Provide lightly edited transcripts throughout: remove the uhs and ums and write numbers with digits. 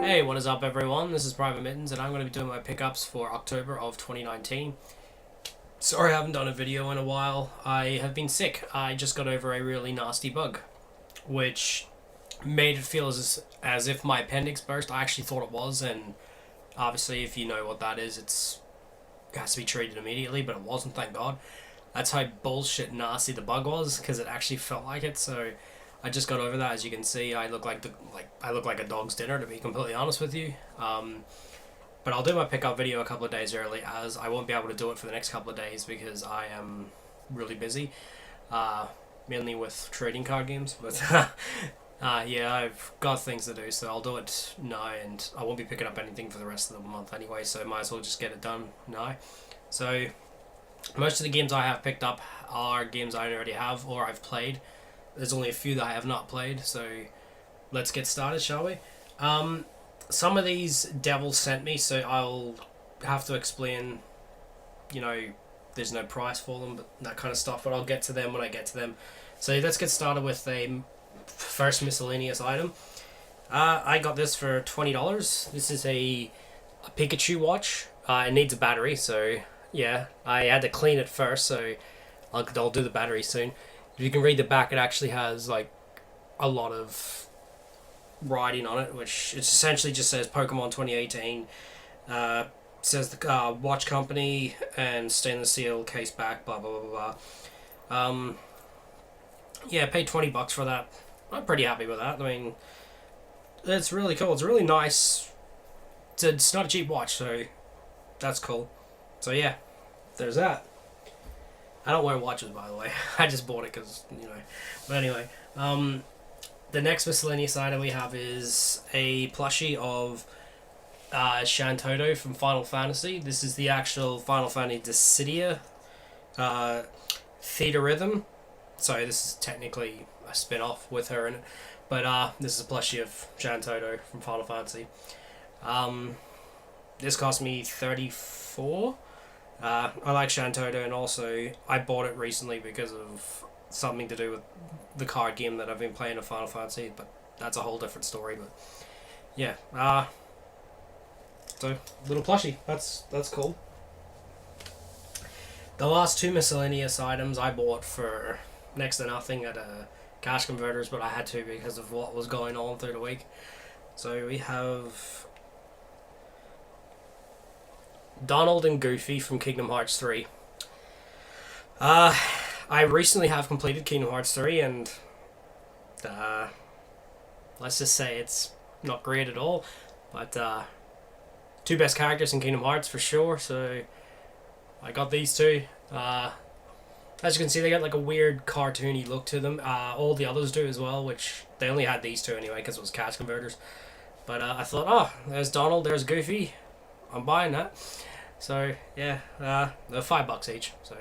Hey, what is up everyone? This is PvT-Mitten's and I'm going to be doing my pickups for October of 2019. Sorry I haven't done a video in a while. I have been sick. I just got over a really nasty bug, which made it feel as if my appendix burst. I actually thought it was, and obviously if you know what that is, it has to be treated immediately, but it wasn't, thank God. That's how bullshit nasty the bug was, because it actually felt like it, so I just got over that. As you can see, I look like a dog's dinner, to be completely honest with you. But I'll do my pickup video a couple of days early, as I won't be able to do it for the next couple of days because I am really busy, mainly with trading card games. But yeah, I've got things to do, so I'll do it now, and I won't be picking up anything for the rest of the month anyway, so might as well just get it done now. So most of the games I have picked up are games I already have or I've played. There's only a few that I have not played, so let's get started, shall we? Some of these devils sent me, so I'll have to explain, you know, there's no price for them, but that kind of stuff, but I'll get to them when I get to them. So let's get started with a first miscellaneous item. I got this for $20. This is a Pikachu watch. It needs a battery, so yeah, I had to clean it first, so I'll do the battery soon. If you can read the back, it actually has like a lot of writing on it, which it essentially just says Pokemon 2018. Says the watch company and stainless steel case back, blah blah blah blah. Yeah, I paid $20 for that. I'm pretty happy with that. I mean, it's really cool. It's really nice. It's not a cheap watch, so that's cool. So yeah, there's that. I don't wear watches, by the way. I just bought it because, you know. But anyway, the next miscellaneous item we have is a plushie of Shantoto from Final Fantasy. This is the actual Final Fantasy Dissidia Theta Rhythm. So this is technically a spin-off with her in it. But this is a plushie of Shantoto from Final Fantasy. This cost me $34. I like Shantoto, and also I bought it recently because of something to do with the card game that I've been playing of Final Fantasy, but that's a whole different story. But yeah, so little plushie, that's cool. The last two miscellaneous items I bought for next to nothing at cash converters, but I had to because of what was going on through the week. So we have Donald and Goofy from Kingdom Hearts 3. I recently have completed Kingdom Hearts 3, and let's just say it's not great at all, but two best characters in Kingdom Hearts for sure, so I got these two. As you can see, they got like a weird cartoony look to them. All the others do as well, which they only had these two anyway because it was cash converters. But I thought, oh, there's Donald, there's Goofy, I'm buying that. So yeah, they're $5 each, so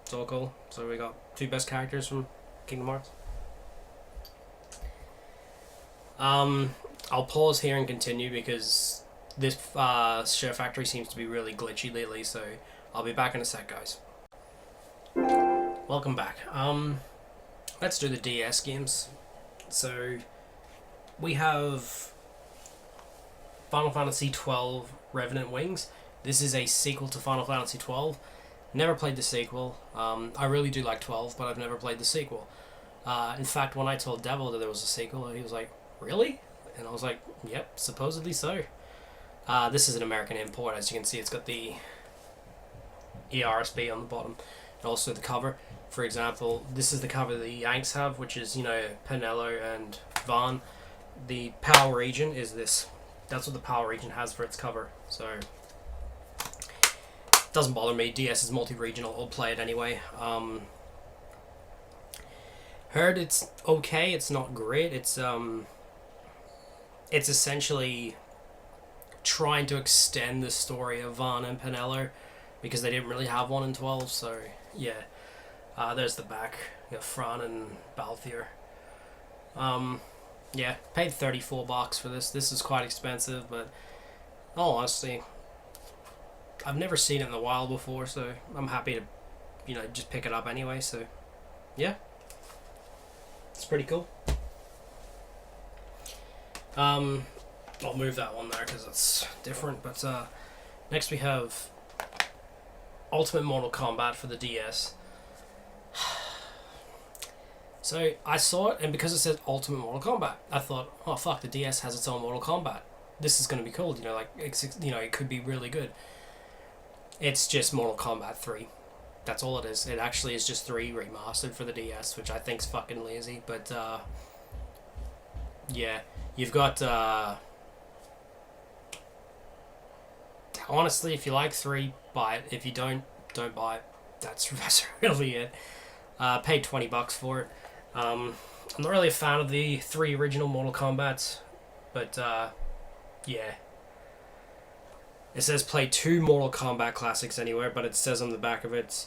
it's all cool. So we got two best characters from Kingdom Hearts. I'll pause here and continue because this SHAREfactory seems to be really glitchy lately, so I'll be back in a sec, guys. Welcome back. Let's do the DS games. So we have Final Fantasy XII Revenant Wings. This is a sequel to Final Fantasy XII. Never played the sequel. I really do like 12, but I've never played the sequel. In fact, when I told Devil that there was a sequel, he was like, really? And I was like, yep, supposedly so. This is an American import. As you can see, it's got the ERSB on the bottom. And also the cover. For example, this is the cover the Yanks have, which is, you know, Penelo and Vaughn. The PAL region is this. That's what the PAL region has for its cover. So doesn't bother me. DS is multi-regional. I'll play it anyway. Heard it's okay. It's not great. It's essentially trying to extend the story of Vaughn and Penelo because they didn't really have one in 12. So yeah, there's the back. You got Fran and Balthier. Yeah, paid $34 for this. This is quite expensive, but all honestly, I've never seen it in the wild before, so I'm happy to, you know, just pick it up anyway. So yeah, it's pretty cool. I'll move that one there because it's different. But next we have Ultimate Mortal Kombat for the DS. So I saw it, and because it said Ultimate Mortal Kombat, I thought, oh fuck, the DS has its own Mortal Kombat. This is going to be cool. You know, like it could be really good. It's just Mortal Kombat 3. That's all it is. It actually is just 3 remastered for the DS, which I think's fucking lazy. But yeah, you've got. Honestly, if you like 3, buy it. If you don't buy it. That's really it. Paid $20 for it. I'm not really a fan of the 3 original Mortal Kombats, but yeah. It says play 2 Mortal Kombat classics anywhere, but it says on the back of it,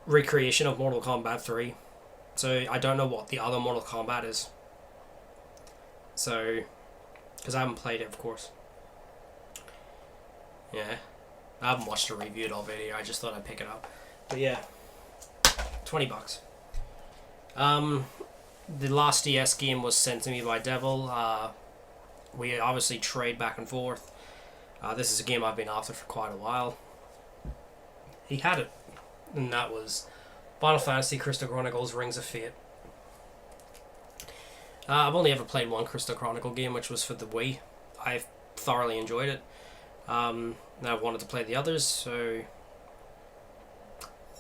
recreation of Mortal Kombat 3. So I don't know what the other Mortal Kombat is. So, because I haven't played it, of course. Yeah, I haven't watched a review of it. I just thought I'd pick it up. But yeah, $20. The last DS game was sent to me by Devil. We obviously trade back and forth. This is a game I've been after for quite a while. He had it, and that was Final Fantasy Crystal Chronicles Rings of Fate. I've only ever played one Crystal Chronicle game, which was for the Wii. I thoroughly enjoyed it. I wanted to play the others, so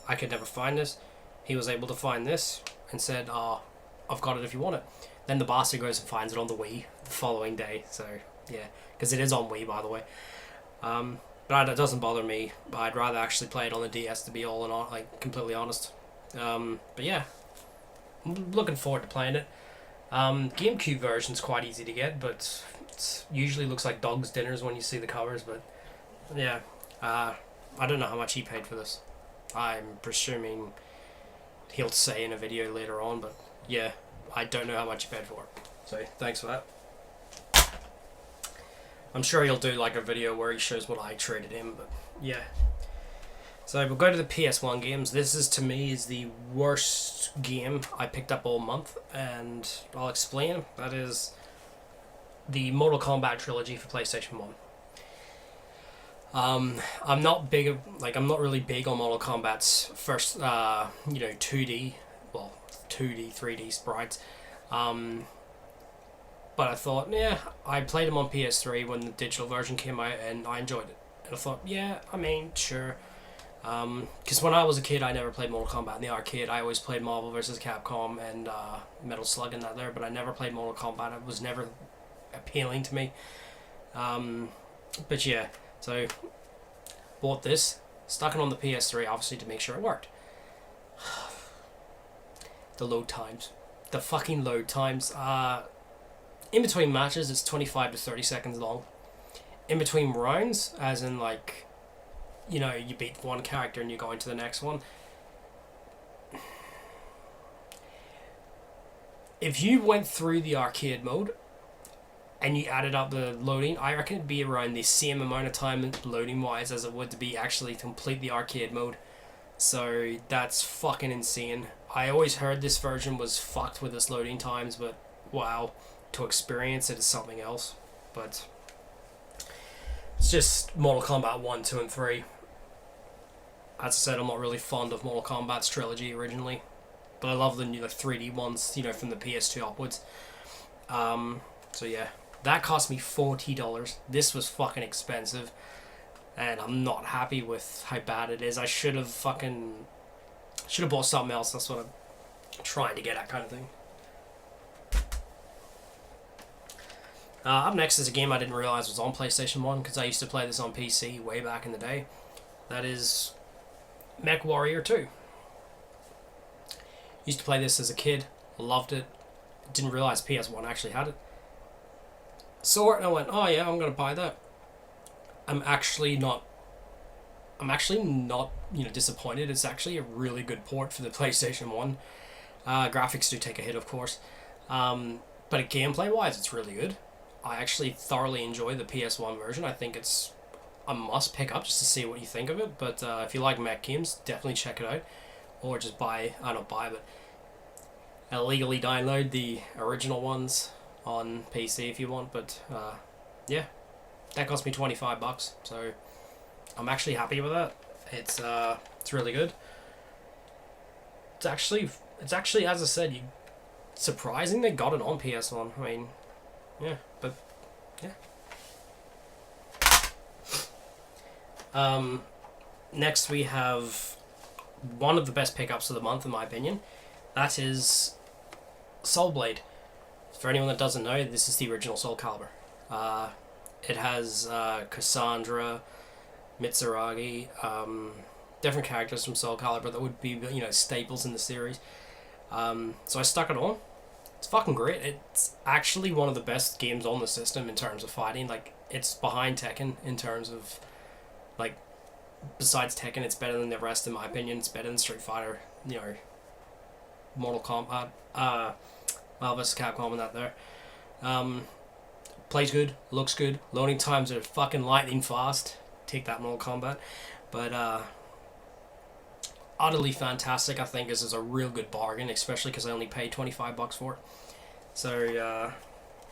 I could never find this. He was able to find this and said, I've got it if you want it. Then the bastard goes and finds it on the Wii the following day, so yeah, because it is on Wii, by the way. But it doesn't bother me. I'd rather actually play it on the DS, to be completely honest. But yeah, I'm looking forward to playing it. GameCube version's quite easy to get, but it usually looks like dog's dinners when you see the covers. But yeah, I don't know how much he paid for this. I'm presuming he'll say in a video later on, but yeah, I don't know how much he paid for it. So thanks for that. I'm sure he'll do like a video where he shows what I traded him, but yeah. So we'll go to the PS1 games. This is, to me, is the worst game I picked up all month, and I'll explain. That is the Mortal Kombat Trilogy for PlayStation 1. I'm not really big on Mortal Kombat's first, 2D, 3D sprites. But I thought, yeah, I played them on PS3 when the digital version came out, and I enjoyed it. And I thought, yeah, I mean, sure. Because when I was a kid, I never played Mortal Kombat in the arcade. I always played Marvel vs. Capcom and Metal Slug and that there, but I never played Mortal Kombat. It was never appealing to me. But yeah, so bought this, stuck it on the PS3, obviously, to make sure it worked. The load times. The fucking load times. In between matches, it's 25 to 30 seconds long. In between rounds, as in like, you beat one character and you go into the next one. If you went through the arcade mode and you added up the loading, I reckon it'd be around the same amount of time loading wise as it would to be actually complete the arcade mode. So that's fucking insane. I always heard this version was fucked with its loading times, but wow, to experience it is something else. But it's just Mortal Kombat 1, 2, and 3. As I said, I'm not really fond of Mortal Kombat's trilogy originally, but I love the new 3D ones, from the PS2 upwards. So yeah, that cost me $40. This was fucking expensive, and I'm not happy with how bad it is. I should have bought something else. That's what I'm trying to get at, kind of thing. Up next is a game I didn't realize was on PlayStation 1, because I used to play this on PC way back in the day. That is MechWarrior 2. Used to play this as a kid, loved it, didn't realize PS1 actually had it. Saw it and I went, oh yeah, I'm gonna buy that. I'm actually not disappointed. It's actually a really good port for the PlayStation 1. Graphics do take a hit, of course, but gameplay wise it's really good. I actually thoroughly enjoy the PS1 version. I think it's a must pick up just to see what you think of it. But if you like mech games, definitely check it out. Or just illegally download the original ones on PC if you want. But yeah, that cost me $25, so I'm actually happy with that. It's really good. It's actually as I said, surprising they got it on PS1. I mean, yeah, but yeah. Next we have one of the best pickups of the month, in my opinion. That is Soul Blade. For anyone that doesn't know, this is the original Soul Calibur. It has Cassandra, Mitsuragi, different characters from Soul Calibur that would be, you know, staples in the series. So I stuck it on. It's fucking great. It's actually one of the best games on the system in terms of fighting. Like, it's behind Tekken in terms of, like, besides Tekken, it's better than the rest in my opinion. It's better than Street Fighter, you know, Mortal Kombat, Marvel vs. Capcom and that there. Plays good, looks good. Loading times are fucking lightning fast. Take that, Mortal Kombat. But, utterly fantastic. I think this is a real good bargain, especially because I only paid $25 for it. So,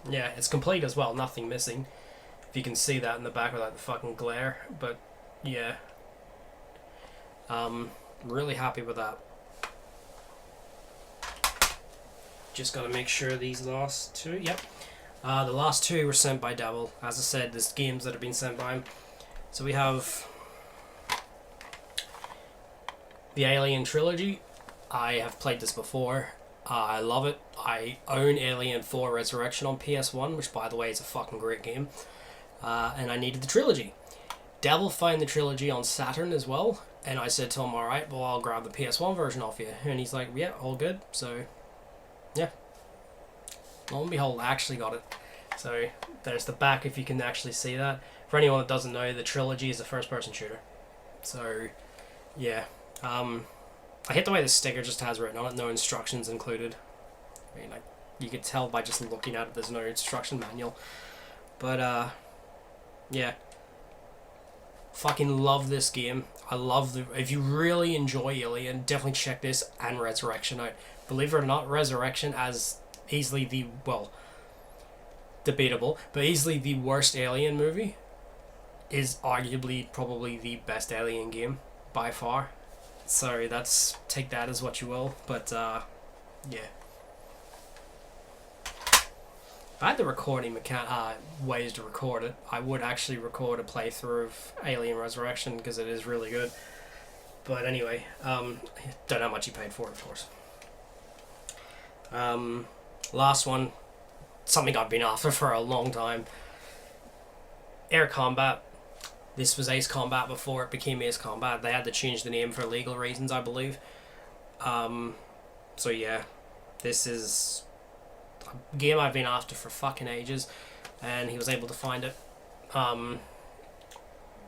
yeah, it's complete as well, nothing missing. If you can see that in the back without the fucking glare. But, yeah. Really happy with that. Just gotta make sure these last two, yep. The last two were sent by Devil. As I said, there's games that have been sent by him. So we have the Alien Trilogy. I have played this before. I love it. I own Alien 4 Resurrection on PS1, which by the way is a fucking great game. And I needed the Trilogy. Devil found the Trilogy on Saturn as well, and I said to him, alright, well, I'll grab the PS1 version off you. And he's like, yeah, all good. So, yeah. Lo and behold, I actually got it. So, there's the back if you can actually see that. For anyone that doesn't know, the Trilogy is a first-person shooter. So, yeah. I hate the way the sticker just has written on it, no instructions included. I mean, like, you could tell by just looking at it, there's no instruction manual. But, yeah. Fucking love this game. I love the... If you really enjoy Alien, definitely check this and Resurrection out. Believe it or not, Resurrection as easily the... Well, debatable, but easily the worst Alien movie is arguably probably the best Alien game by far. So that's... Take that as what you will. But, yeah. If I had the recording ways to record it, I would actually record a playthrough of Alien Resurrection because it is really good. But anyway, don't know how much you paid for it, of course. Last one, something I've been after for a long time. Air Combat. This was Ace Combat before it became Ace Combat. They had to change the name for legal reasons, I believe. So yeah, this is a game I've been after for fucking ages, and he was able to find it.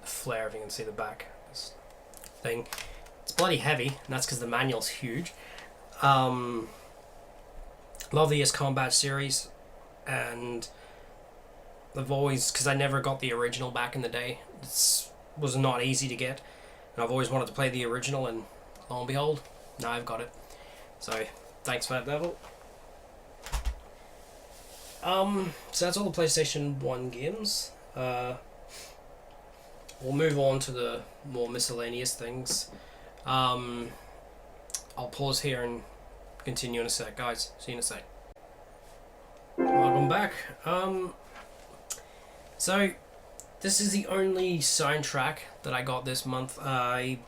Flare, if you can see the back. This thing. It's bloody heavy, and that's because the manual's huge. Love the Ace Combat series, and I've always, because I never got the original back in the day. It was not easy to get, and I've always wanted to play the original, and lo and behold, now I've got it. So, thanks for that, Devil. So that's all the PlayStation 1 games. We'll move on to the more miscellaneous things. I'll pause here and continue in a sec, guys. See you in a sec. Welcome back. So this is the only soundtrack that I got this month. I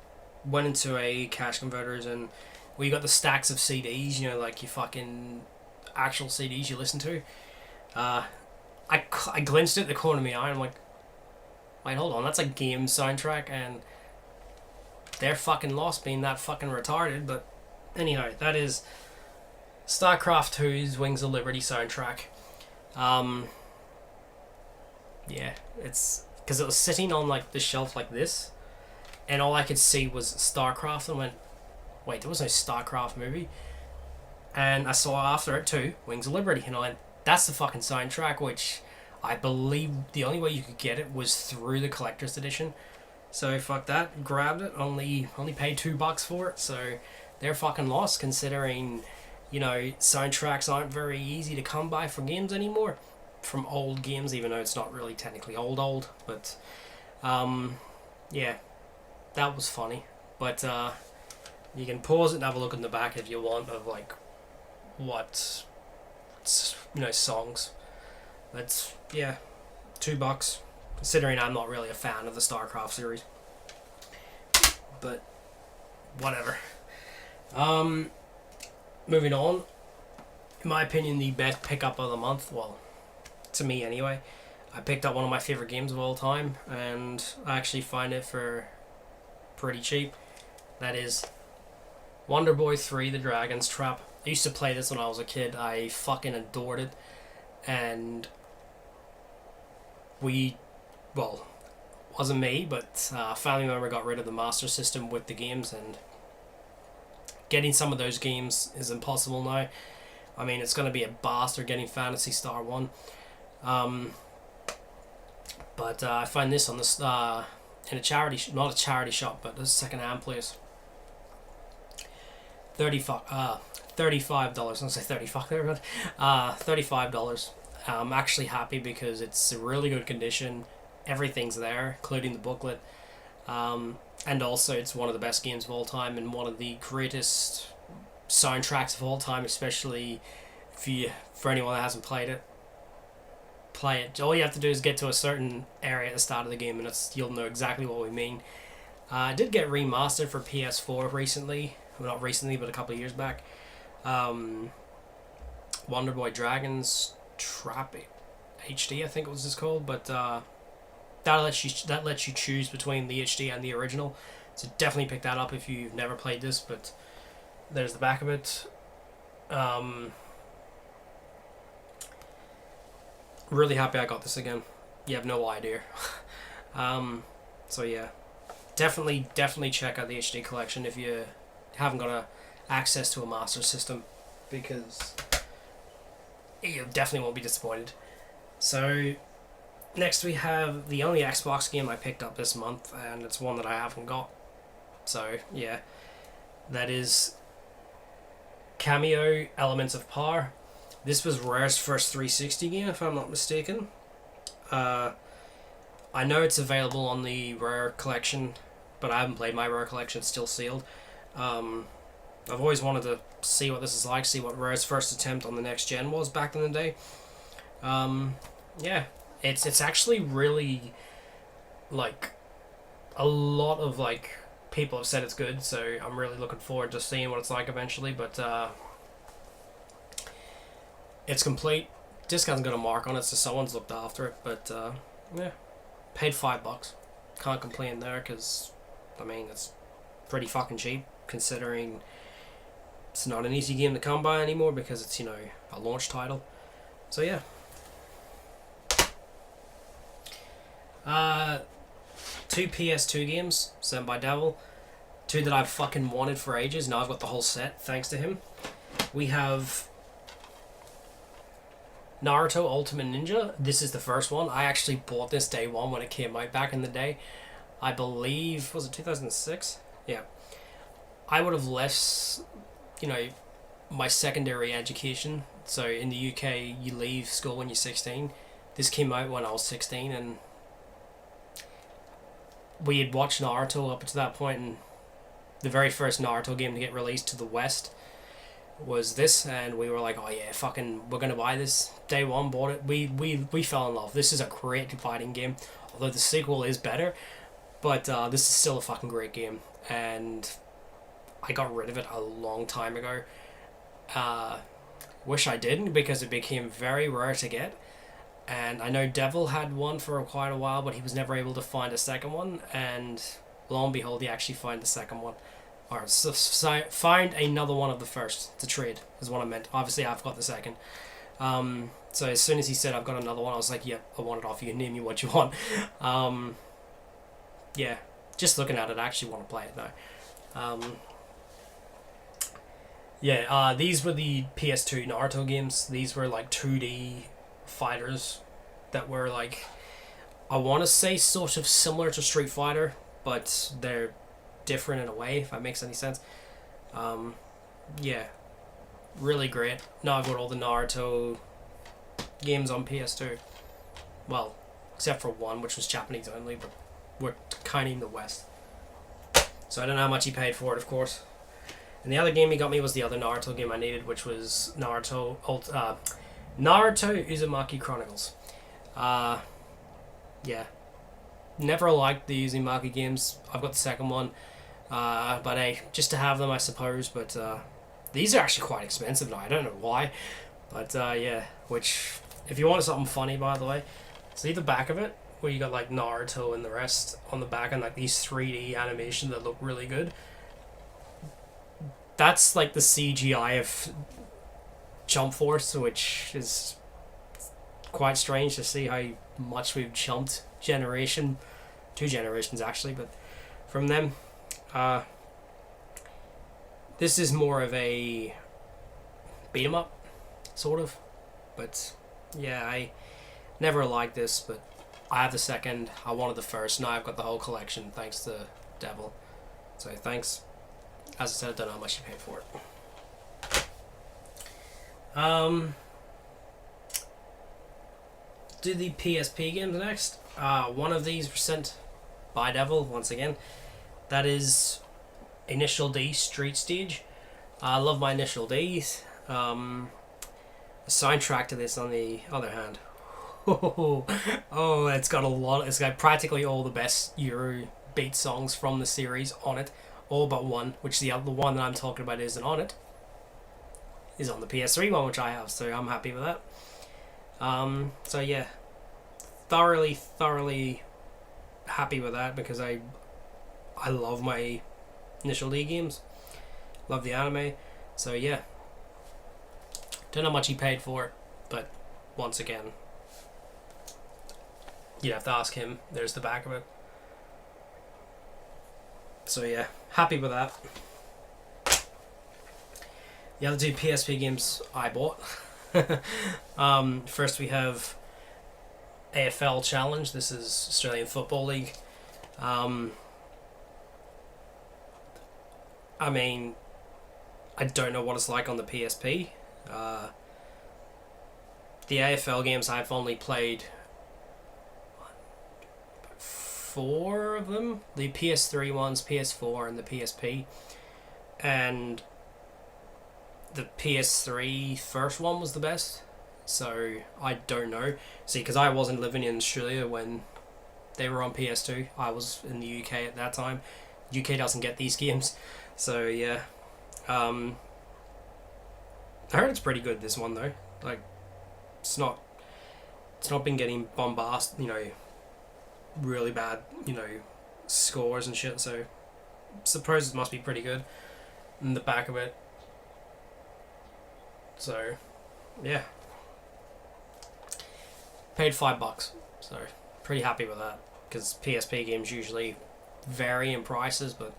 went into a cash converters and we got the stacks of CDs, you know, like your fucking actual CDs you listen to. I glimpsed it at the corner of my eye and I'm like, wait, hold on, that's a game soundtrack, and they're fucking lost being that fucking retarded. But anyhow, that is Starcraft 2's Wings of Liberty soundtrack. Yeah, it's because it was sitting on like the shelf like this, and all I could see was Starcraft, and I went, wait, there was no Starcraft movie. And I saw after it too, Wings of Liberty, and I went, that's the fucking soundtrack, which I believe the only way you could get it was through the collector's edition. So fuck that, grabbed it, only paid $2 for it, so they're fucking lost considering, you know, soundtracks aren't very easy to come by for games anymore. from old games, even though it's not really technically old, but yeah, that was funny. But you can pause it and have a look in the back if you want of like what songs. But yeah, $2. Considering I'm not really a fan of the Starcraft series, but whatever. Moving on. In my opinion, the best pickup of the month, well, to me anyway, I picked up one of my favorite games of all time, and I actually find it for pretty cheap. That is Wonder Boy 3: The Dragon's Trap. I used to play this when I was a kid. I fucking adored it, and wasn't me, but a family member got rid of the Master System with the games, and getting some of those games is impossible now. I mean, it's going to be a bastard getting Fantasy Star 1. But I find this on this in a charity, not a charity shop, but a second-hand place. $35. I say 30 fuck there, but $35. I'm actually happy because it's a really good condition. Everything's there, including the booklet. And also, it's one of the best games of all time and one of the greatest soundtracks of all time, especially for anyone that hasn't played it. Play it. All you have to do is get to a certain area at the start of the game, and you'll know exactly what we mean. It did get remastered for PS4 recently. Well, not recently, but a couple of years back. Wonder Boy Dragon's Trap HD, I think it was just called, but that lets you choose between the HD and the original. So definitely pick that up if you've never played this. But there's the back of it. Really happy I got this again. You have no idea. So yeah, definitely check out the HD collection if you haven't got access to a Master System, because you definitely won't be disappointed. So next we have the only Xbox game I picked up this month, and it's one that I haven't got. So yeah, that is Cameo Elements of Power. This was Rare's first 360 game, if I'm not mistaken. I know it's available on the Rare collection, but I haven't played my Rare collection. It's still sealed. I've always wanted to see what this is like, see what Rare's first attempt on the next gen was back in the day. Yeah, it's actually really, like, a lot of like people have said it's good, so I'm really looking forward to seeing what it's like eventually. But it's complete. Disc hasn't got a mark on it, so someone's looked after it. But yeah, paid $5. Can't complain there, because I mean it's pretty fucking cheap considering it's not an easy game to come by anymore, because it's, a launch title. So yeah. Two PS2 games sent by Devil. Two that I've fucking wanted for ages. Now I've got the whole set thanks to him. We have Naruto Ultimate Ninja. This is the first one. I actually bought this day one when it came out back in the day. I believe, was it 2006? Yeah. I would have left, my secondary education. So in the UK, you leave school when you're 16. This came out when I was 16, and we had watched Naruto up to that point, and the very first Naruto game to get released to the West was this, and we were like, oh yeah, fucking, we're gonna buy this. Day one, bought it. We fell in love. This is a great fighting game, although the sequel is better, but this is still a fucking great game, and I got rid of it a long time ago. Wish I didn't, because it became very rare to get. And I know Devil had one for quite a while, but he was never able to find a second one. And lo and behold, he actually found the second one. Or find another one of the first to trade, is what I meant. Obviously, I've got the second. So as soon as he said I've got another one, I was like, yep, I want it off. You can name me what you want. Yeah, just looking at it, I actually want to play it now. Yeah, these were the PS2 Naruto games. These were like 2D fighters that were like, I want to say sort of similar to Street Fighter, but they're different in a way, if that makes any sense. Yeah, really great. Now I've got all the Naruto games on PS2. Well, except for one, which was Japanese only, but we're kind of in the West. So I don't know how much he paid for it, of course. And the other game he got me was the other Naruto game I needed, which was Naruto Uzumaki Chronicles. Yeah. Never liked the Uzumaki games. I've got the second one. But hey, just to have them, I suppose. But these are actually quite expensive now. I don't know why. But yeah, which, if you want something funny, by the way, see the back of it, where you got like Naruto and the rest on the back, and like these 3D animation that look really good. That's like the CGI of Jump Force, which is quite strange to see how much we've jumped generation, 2 generations actually, but from them. This is more of a beat 'em up, sort of, but yeah, I never liked this, but I have the second. I wanted the first. Now I've got the whole collection thanks to Devil. So thanks. As I said, I don't know how much you paid for it. Do the PSP games next. One of these were sent by Devil once again. That is Initial D Street Stage. I love my Initial Ds. The soundtrack to this, on the other hand, oh, it's got a lot. It's got practically all the best Euro beat songs from the series on it. All but one, which the other one that I'm talking about isn't on it. Is on the PS3 one, which I have, so I'm happy with that. So yeah, thoroughly happy with that, because I love my Initial D games, love the anime, so yeah. Don't know how much he paid for it, but once again, you'd have to ask him. There's the back of it. So yeah, happy with that. The other 2 PSP games I bought. First we have AFL Challenge. This is Australian Football League. I mean, I don't know what it's like on the PSP. The AFL games, I've only played 4 of them. The PS3 ones, PS4, and the PSP. And the PS3 first one was the best. So, I don't know. See, because I wasn't living in Australia when they were on PS2. I was in the UK at that time. UK doesn't get these games. So, yeah. I heard it's pretty good, this one, though. Like, it's not been getting bombasted, really bad, scores and shit, so suppose it must be pretty good in the back of it. So, yeah. Paid $5, so pretty happy with that, because PSP games usually vary in prices, but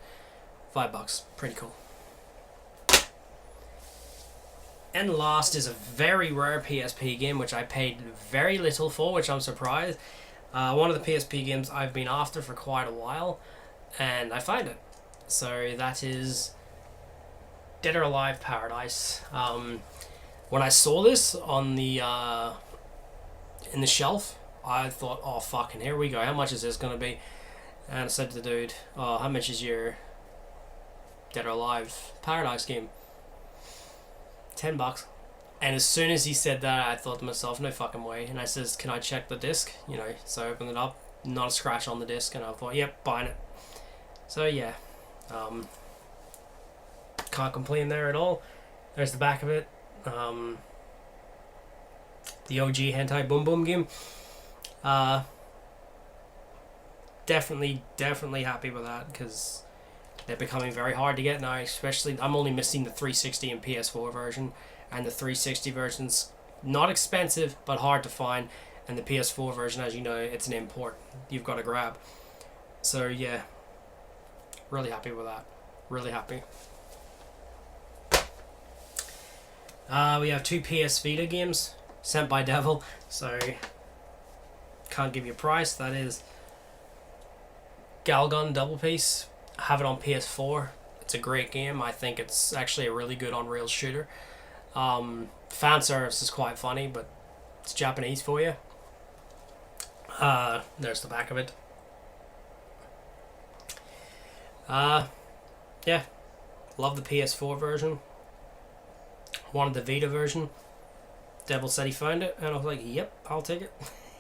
$5, pretty cool. And last is a very rare PSP game, which I paid very little for, which I'm surprised. One of the PSP games I've been after for quite a while, and I find it. So that is Dead or Alive Paradise. When I saw this on the in the shelf, I thought, oh fucking, here we go. How much is this gonna be? And I said to the dude, oh, how much is your Dead or Alive Paradise game? $10. And as soon as he said that, I thought to myself, no fucking way. And I says, can I check the disc? So I opened it up, not a scratch on the disc, and I thought, yep, buying it. So yeah, can't complain there at all. There's the back of it. The OG Hentai Boom Boom game. Definitely happy with that, because they're becoming very hard to get now, especially I'm only missing the 360 and PS4 version, and the 360 version's not expensive but hard to find, and the PS4 version, as you know, it's an import you've got to grab. So yeah, really happy with that. Really happy. We have 2 PS Vita games sent by Devil, so can't give you a price. That is Galgun Double Piece. I have it on PS4. It's a great game. I think it's actually a really good on-rails shooter. Fan service is quite funny, but It's Japanese for you. There's the back of it. Yeah, love the PS4 version. Wanted the Vita version. Devil said he found it, and I was like, yep, I'll take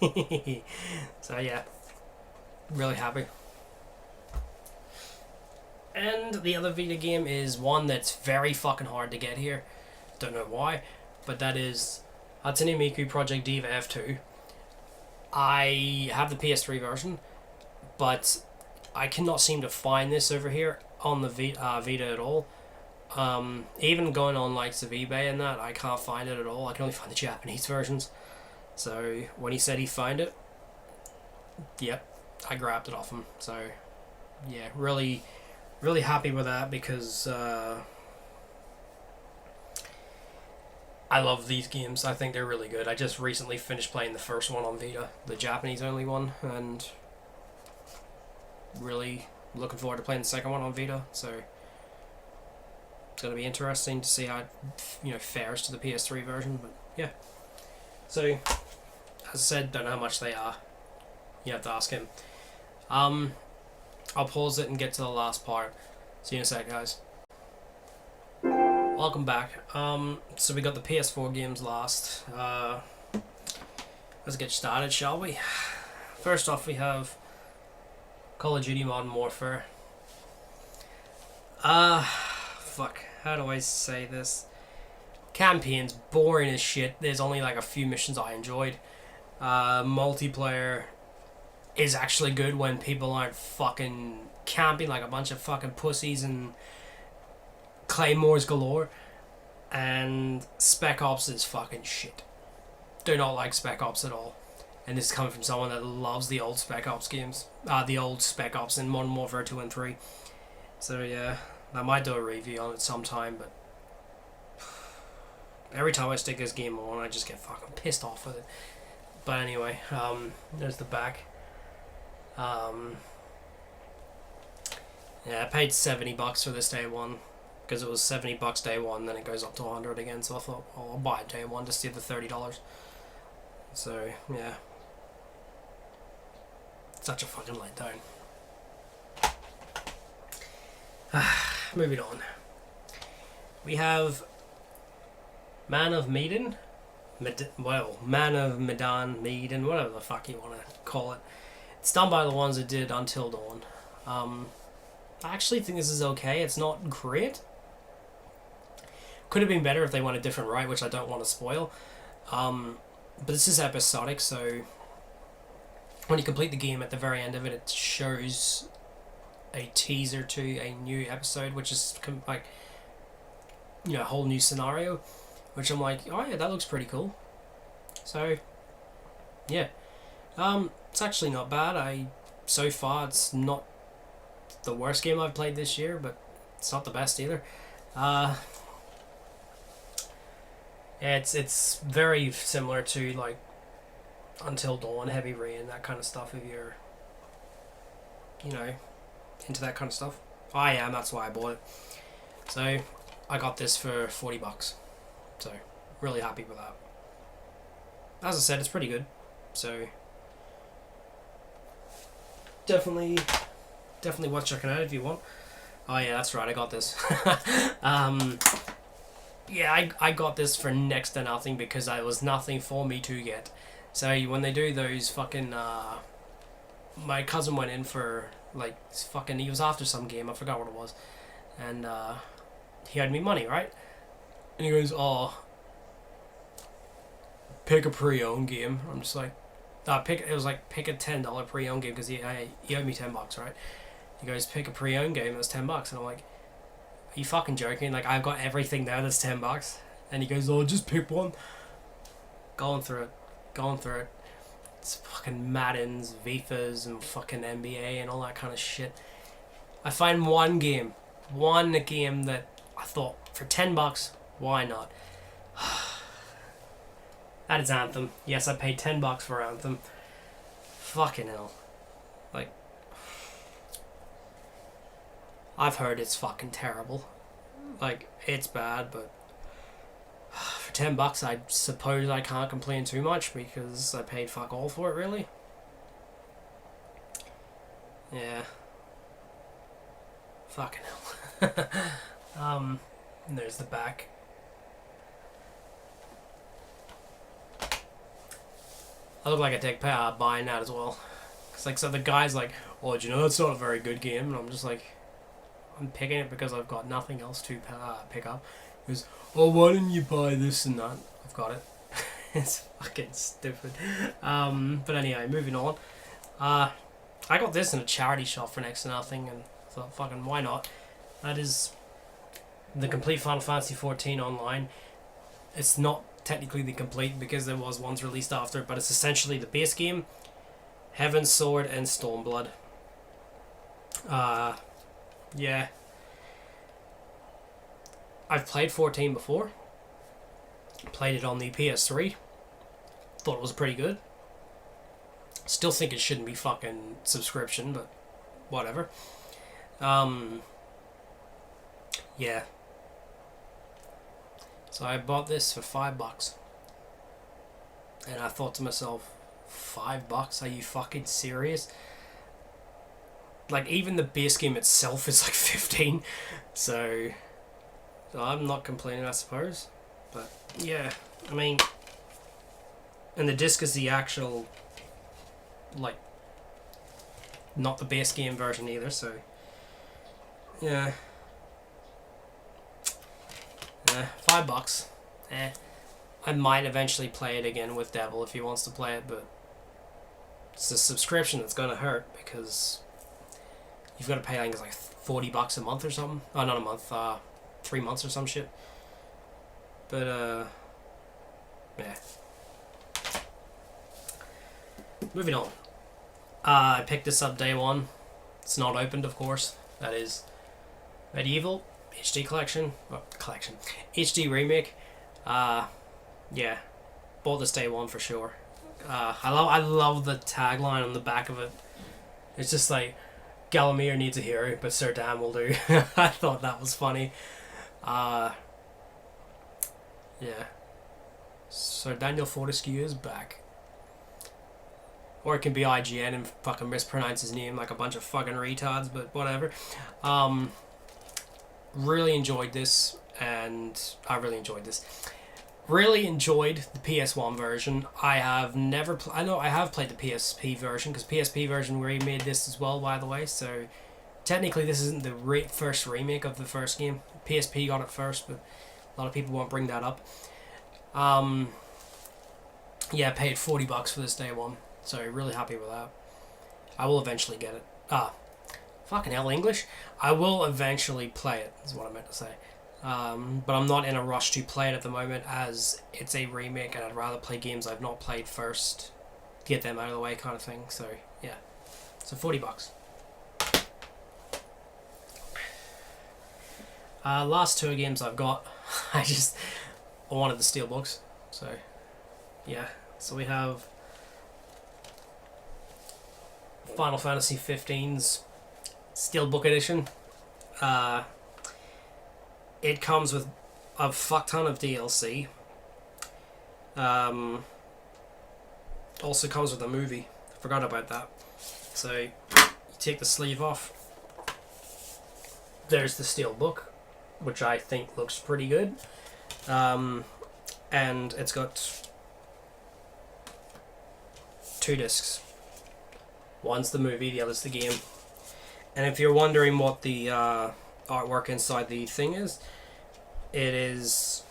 it. So yeah, really happy. And the other Vita game is one that's very fucking hard to get here. Don't know why, but that is Hatsune Miku Project Diva F2. I have the PS3 version, but I cannot seem to find this over here on the Vita at all. Even going on likes of eBay and that, I can't find it at all. I can only find the Japanese versions. So when he said he found it, yep, I grabbed it off him. So yeah, really happy with that because I love these games. I think they're really good. I just recently finished playing the first one on Vita, the Japanese only one, and really looking forward to playing the second one on Vita. So it's going to be interesting to see how it fares to the PS3 version. But yeah, so as I said, don't know how much they are. You have to ask him. I'll pause it and get to the last part. See you in a sec, guys. Welcome back. So we got the PS4 games last. Let's get started, shall we? First off, we have Call of Duty Modern Warfare. Fuck. How do I say this? Campaign's boring as shit. There's only like a few missions I enjoyed. Multiplayer is actually good when people aren't fucking camping like a bunch of fucking pussies and claymores galore. And Spec Ops is fucking shit. Do not like Spec Ops at all. And this is coming from someone that loves the old Spec Ops games. The old Spec Ops in Modern Warfare 2 and 3. So yeah, I might do a review on it sometime, but every time I stick this game on, I just get fucking pissed off with it. But anyway, there's the back. Yeah, I paid $70 for this day one because it was $70 day one, then it goes up to 100 again. So I thought, oh, I'll buy it day one to save the $30. So yeah, such a fucking letdown. Moving on, we have Man of Maiden. Man of Medan, Maiden, whatever the fuck you want to call it. It's done by the ones that did Until Dawn. I actually think this is okay. It's not great. Could have been better if they went a different route, which I don't want to spoil. But this is episodic, so when you complete the game, at the very end of it, it shows a teaser to a new episode, which is like, a whole new scenario, which I'm like, oh yeah, that looks pretty cool. So yeah, it's actually not bad. So far it's not the worst game I've played this year, but it's not the best either. Yeah, it's very similar to like Until Dawn, Heavy Rain, that kind of stuff. If you're into that kind of stuff, I am. That's why I bought it. So I got this for $40. So really happy with that. As I said, it's pretty good. So definitely worth checking out if you want. Oh yeah, that's right, I got this. Yeah, I got this for next to nothing because there was nothing for me to get. So when they do those fucking my cousin went in for like fucking, he was after some game, I forgot what it was, and he had me money, right? And he goes, oh, pick a pre-owned game. I'm just like, pick a $10 pre-owned game because he owed me $10, right? He goes, pick a pre-owned game that's $10, and I'm like, are you fucking joking? Like, I've got everything there that's $10. And he goes, oh, just pick one. Going through it. It's fucking Maidens, Vifas, and fucking NBA and all that kind of shit. I find one game that I thought, for $10, why not? That is Anthem. Yes, I paid $10 for Anthem. Fucking hell. Like, I've heard it's fucking terrible. Like, it's bad, but for $10, I suppose I can't complain too much because I paid fuck all for it, really. Yeah. Fucking hell. And there's the back. I look like I take buying that as well. Cause like, so the guy's like, oh, do you know that's not a very good game? And I'm just like, I'm picking it because I've got nothing else to pick up. He goes, oh, why didn't you buy this and that? I've got it. It's fucking stupid. But anyway, moving on. I got this in a charity shop for next to nothing, and I thought, fucking, why not? That is the complete Final Fantasy XIV online. It's not technically the complete because there was ones released after, but it's essentially the base game, Heaven's Sword, and Stormblood. Yeah. I've played 14 before. Played it on the PS3. Thought it was pretty good. Still think it shouldn't be fucking subscription, but whatever. Yeah. So I bought this for $5. And I thought to myself, $5? Are you fucking serious? Like, even the base game itself is like 15. So I'm not complaining, I suppose. But yeah, I mean, and the disc is the actual, like, not the base game version either, so yeah. $5. I might eventually play it again with Devil if he wants to play it, but it's a subscription that's gonna hurt because you've got to pay, I think it's like $40 a month or something. Oh, not a month, 3 months or some shit. But yeah. Moving on. I picked this up day one. It's not opened, of course. That is Medieval HD collection. Well, collection. HD remake. Yeah. Bought this day one for sure. I love the tagline on the back of it. It's just like, Galamir needs a hero, but Sir Dan will do. I thought that was funny. Yeah. Sir Daniel Fortescue is back. Or it can be IGN and fucking mispronounce his name like a bunch of fucking retards, but whatever. Really enjoyed this, and I really enjoyed this. Really enjoyed the PS1 version. I have never... I know I have played the PSP version, because PSP version remade this as well, by the way, so technically this isn't the first remake of the first game. PSP got it first, but a lot of people won't bring that up. Yeah, paid $40 for this day one, so really happy with that. I will eventually get it. Fucking hell, English. I will eventually play it, is what I meant to say. But I'm not in a rush to play it at the moment, as it's a remake and I'd rather play games I've not played first, get them out of the way kind of thing. So yeah, so $40. Last two games I've got, I wanted the Steelbooks, so yeah. So we have Final Fantasy XV's Steelbook edition. It comes with a fuck ton of DLC. Also comes with a movie. Forgot about that. So you take the sleeve off. There's the Steelbook, which I think looks pretty good. And it's got 2 discs. One's the movie, the other's the game. And if you're wondering what the artwork inside the thing is, it is...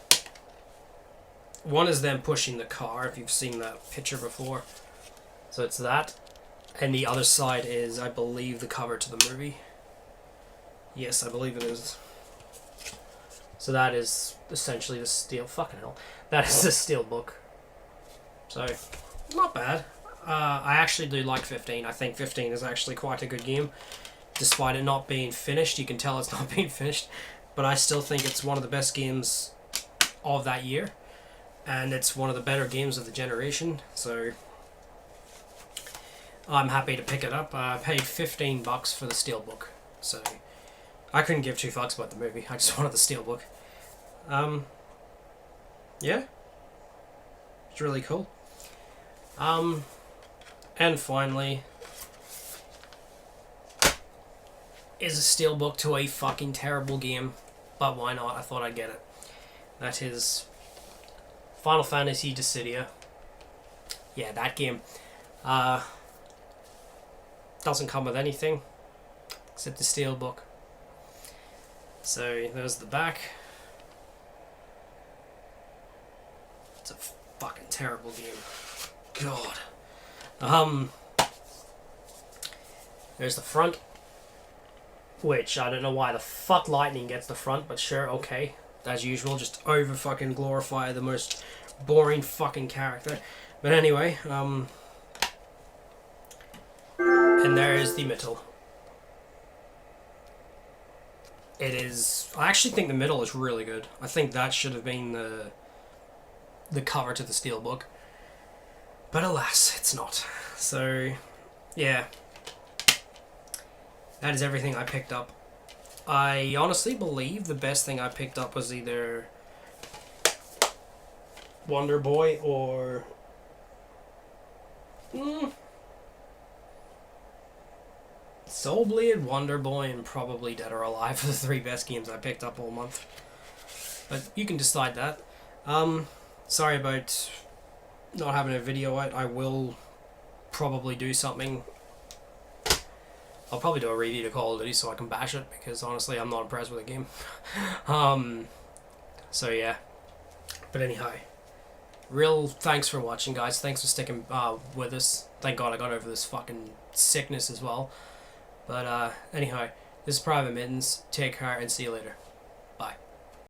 One is them pushing the car, if you've seen that picture before. So it's that. And the other side is, I believe, the cover to the movie. Yes, I believe it is. So that is essentially the steel... Fucking hell. That is the Steelbook. So, not bad. I actually do like 15. I think 15 is actually quite a good game. Despite it not being finished, you can tell it's not being finished. But I still think it's one of the best games of that year. And it's one of the better games of the generation. So, I'm happy to pick it up. I paid $15 for the Steelbook. So, I couldn't give 2 fucks about the movie. I just wanted the Steelbook. yeah, it's really cool. And finally is a steelbook to a fucking terrible game, but why not? I thought I'd get it. That is Final Fantasy Dissidia. Yeah, that game. Doesn't come with anything except the steelbook. So there's the back. It's a fucking terrible game. God. There's the front, which I don't know why the fuck Lightning gets the front, but sure, okay. As usual, just over fucking glorify the most boring fucking character. But anyway, and there is the middle. It is... I actually think the middle is really good. I think that should have been the cover to the steelbook. But alas, it's not. So, yeah. That is everything I picked up. I honestly believe the best thing I picked up was either Wonder Boy or... Soulbleed, Wonder Boy, and probably Dead or Alive are the 3 best games I picked up all month. But you can decide that. Sorry about not having a video out. I will probably do something. I'll probably do a review to Call of Duty so I can bash it, because honestly I'm not impressed with the game. So yeah. But anyhow, real thanks for watching, guys. Thanks for sticking with us. Thank God I got over this fucking sickness as well. But anyhow, this is Private Mittens. Take care and see you later.